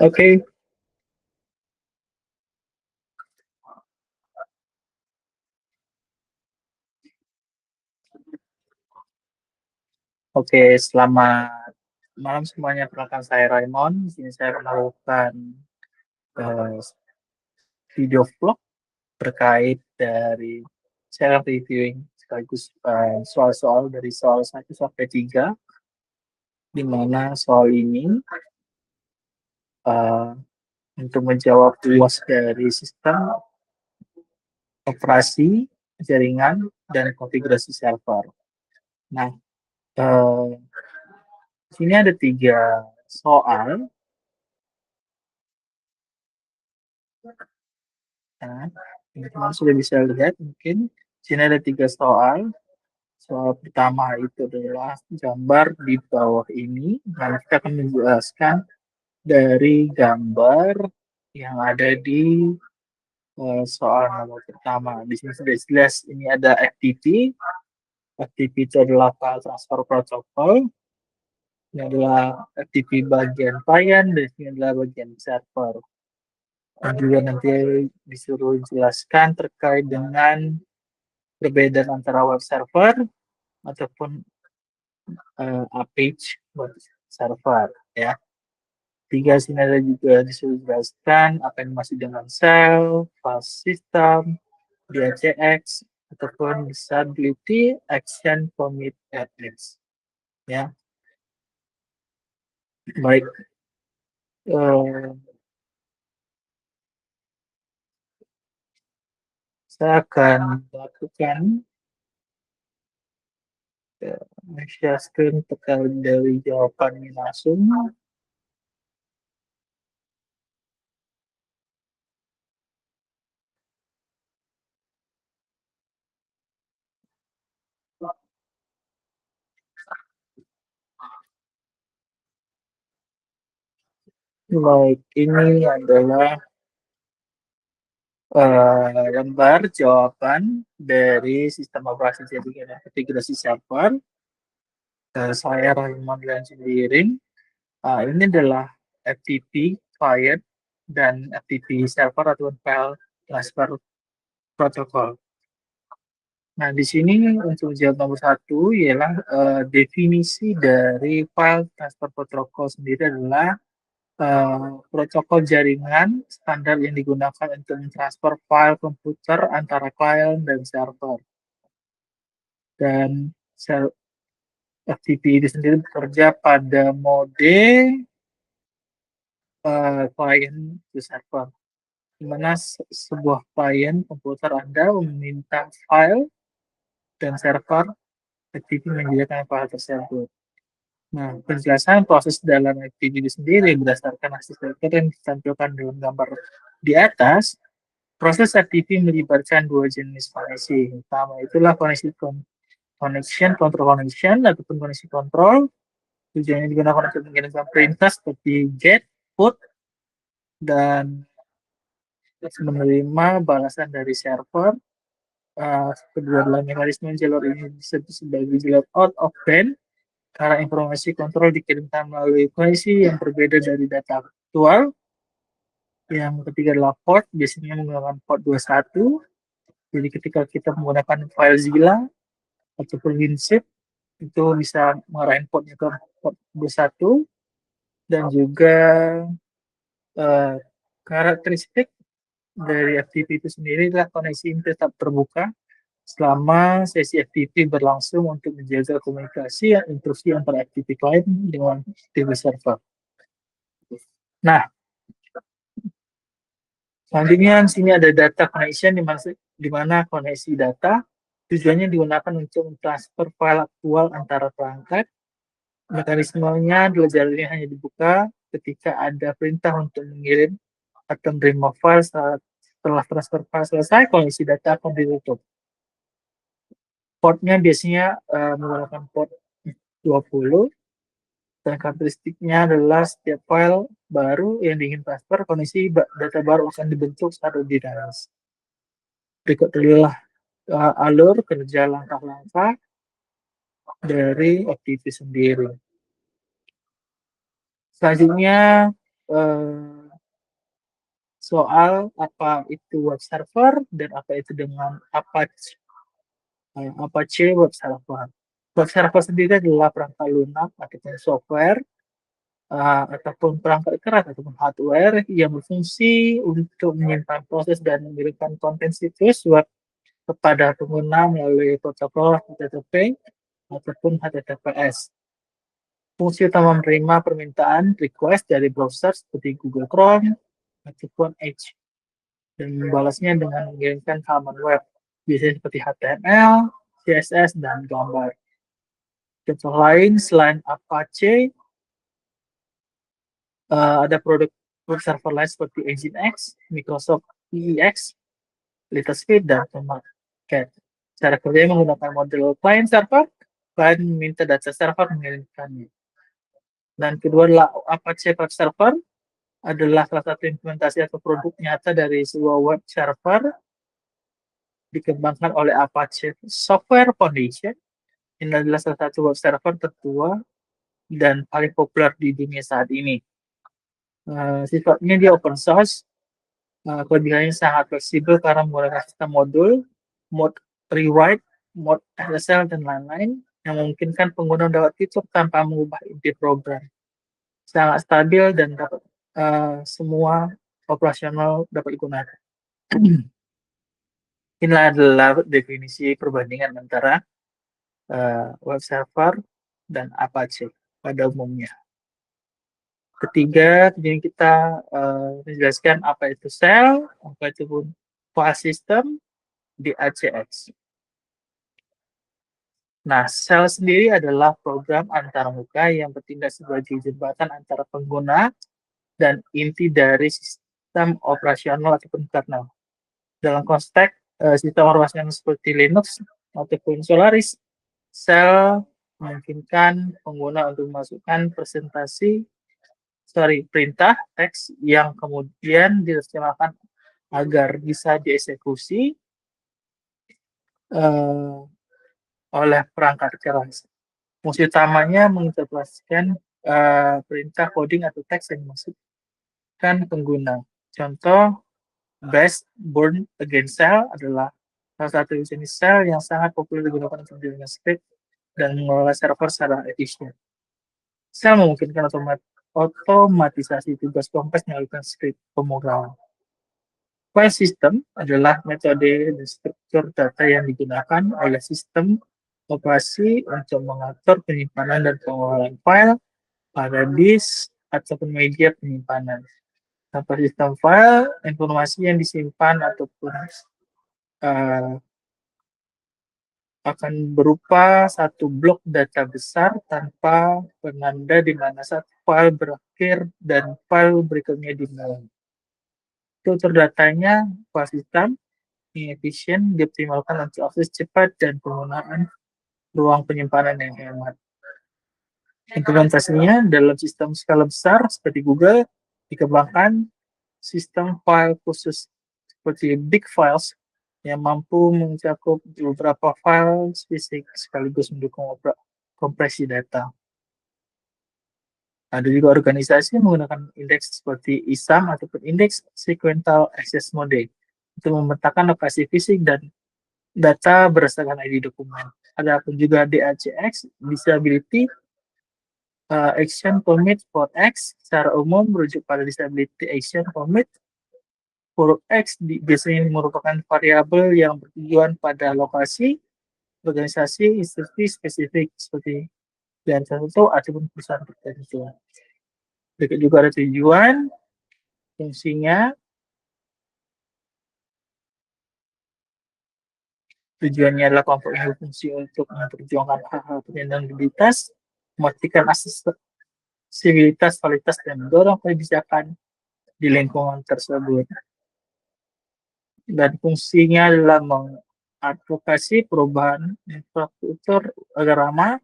Oke, oke, selamat malam semuanya. Perkenalkan saya Raymond. Di sini saya akan melakukan eh, video vlog terkait dari saya reviewing sekaligus soal-soal dari soal 1 sampai 3, di mana soal ini eh, untuk menjawab luas dari sistem operasi, jaringan, dan konfigurasi server. Nah, eh, di sini ada 3 soal. Nah, teman-teman sudah bisa lihat mungkin di sini ada 3 soal. Soal pertama itu adalah gambar di bawah ini. Nah, kita akan menjelaskan dari gambar yang ada di soal nomor pertama. Di sini sudah jelas ini ada FTP. FTP itu adalah file transfer protocol. Ini adalah FTP bagian client dan ini adalah bagian server. Dan juga nanti disuruh jelaskan terkait dengan perbedaan antara web server ataupun page web server, ya. 3 sini ada juga disuruh jelaskan apa yang masih dengan shell, file system, DHCX, ataupun disability action commit ethics, ya. Baik, eh, saya akan melakukan share screen terkait dari jawaban ini langsung. Baik, ini adalah lembar jawaban dari sistem operasi jaringan dan konfigurasi server. Saya Rahimon Lanjutbiring. Ini adalah FTP client dan FTP server atau file transfer protocol. Nah, di sini untuk jawab nomor 1 ialah definisi dari file transfer protocol sendiri adalah protokol jaringan standar yang digunakan untuk mentransfer file komputer antara klien dan server. Dan FTP ini sendiri bekerja pada mode klien to server, di mana sebuah klien komputer Anda meminta file dan server FTP menyediakan file tersebut. Nah, penjelasan proses dalam FTP itu sendiri berdasarkan hasil filter yang ditampilkan dalam gambar di atas. Proses FTP melibatkan 2 jenis koneksi. Pertama itulah koneksi connection, control connection, ataupun koneksi kontrol. Tujuannya digunakan untuk mengirimkan perintah seperti get, put, dan menerima balasan dari server. Kedua adalah mekanisme jalur ini disebut sebagai jalur out of band karena informasi kontrol dikirimkan melalui koneksi yang berbeda dari data aktual. Yang ketiga adalah port, biasanya menggunakan port 21. Jadi ketika kita menggunakan file Zilla ataupun WinZip, itu bisa mengarahin portnya ke port 21. Dan juga eh, karakteristik dari FTP itu sendiri adalah koneksi ini tetap terbuka selama sesi FTP berlangsung untuk menjaga komunikasi dan interaksi antara FTP client dengan FTP server. Nah, selanjutnya di sini ada data connection, di mana koneksi data tujuannya digunakan untuk transfer file aktual antara perangkat. Mekanismenya adalah jalurnya hanya dibuka ketika ada perintah untuk mengirim atau menerima file. Setelah transfer file selesai, koneksi data akan ditutup. Portnya biasanya menggunakan port 20, dan karakteristiknya adalah setiap file baru yang diingin transfer, koneksi data baru akan dibentuk secara dinamis. Berikut adalah alur kerja langkah-langkah dari FTP sendiri. Selanjutnya soal apa itu web server dan apa itu dengan Apache web server. Web server sendiri adalah perangkat lunak ataupun software ataupun perangkat keras ataupun hardware yang berfungsi untuk menyimpan proses dan mengirimkan konten situs web kepada pengguna melalui protokol HTTP ataupun HTTPS. Fungsi utama menerima permintaan request dari browser seperti Google Chrome ataupun Edge dan membalasnya dengan mengirimkan halaman web, biasanya seperti HTML, CSS, dan gambar. Contoh lain selain Apache, ada produk web server lain seperti Nginx, Microsoft EEX, LittleSpeed, dan Tomcat. Cara kerjanya menggunakan model client server, client meminta data server mengirimkannya. Dan kedua adalah Apache Web Server, adalah salah satu implementasi atau produk nyata dari sebuah web server dikembangkan oleh Apache Software Foundation. Ini adalah salah satu web server tertua dan paling populer di dunia saat ini. Sifatnya dia open source, kelebihannya sangat fleksibel karena menggunakan sistem modul, mode rewrite, mode SSL, dan lain-lain yang memungkinkan pengguna dapat fitur tanpa mengubah inti program. Sangat stabil dan dapat semua operasional dapat digunakan. Inilah adalah definisi perbandingan antara web server dan Apache pada umumnya. Ketiga, kemudian kita menjelaskan apa itu shell, apa itu pun file system di ACX. Nah, shell sendiri adalah program antarmuka yang bertindak sebagai jembatan antara pengguna dan inti dari sistem operasional ataupun kernel. Dalam konteks sistem operasional seperti Linux ataupun Solaris, shell memungkinkan pengguna untuk memasukkan perintah teks yang kemudian diterjemahkan agar bisa dieksekusi oleh perangkat keras. Fungsi utamanya menginterpretasikan perintah coding atau teks yang dimaksudkan pengguna. Contoh, Bash Burn Against Shell adalah salah satu jenis shell yang sangat populer digunakan untuk menjalankan script dan mengelola server secara efisien. Shell memungkinkan otomatisasi tugas kompleks melakukan script pemrograman. File system adalah metode dan struktur data yang digunakan oleh sistem operasi untuk mengatur penyimpanan dan pengelolaan file pada disk ataupun media penyimpanan. Tanpa sistem file, informasi yang disimpan ataupun akan berupa satu blok data besar tanpa penanda di mana satu file berakhir dan file berikutnya dimulai. Struktur datanya, file system, yang efisien, dioptimalkan untuk akses cepat dan penggunaan ruang penyimpanan yang hemat. Implementasinya dalam sistem skala besar seperti Google, dikembangkan sistem file khusus seperti Big Files yang mampu mencakup beberapa file spesifik sekaligus mendukung kompresi data. Ada juga organisasi menggunakan indeks seperti ISAM ataupun indeks Sequential Access Mode untuk memetakan lokasi fisik dan data berdasarkan ID dokumen. Ada pun juga DACX, Disability Action Commit for X, secara umum merujuk pada Disability Action Commit. Huruf X biasanya merupakan variabel yang bertujuan pada lokasi, organisasi, institusi spesifik seperti pilihan tertentu ataupun perusahaan tertentu. Berikut juga ada tujuan, fungsinya. Tujuannya adalah kelompok yang berfungsi untuk memperjuangkan hak-hak penyandang disabilitas, memastikan aksesibilitas, kualitas, dan mendorong kebijakan di lingkungan tersebut. Dan fungsinya adalah mengadvokasi perubahan infrastruktur agar ramah,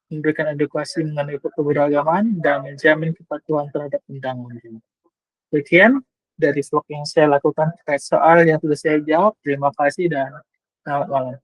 memberikan edukasi mengenai keberagaman, dan menjamin kepatuhan terhadap undang-undang. Sekian dari vlog yang saya lakukan terkait soal yang sudah saya jawab. Terima kasih dan selamat malam.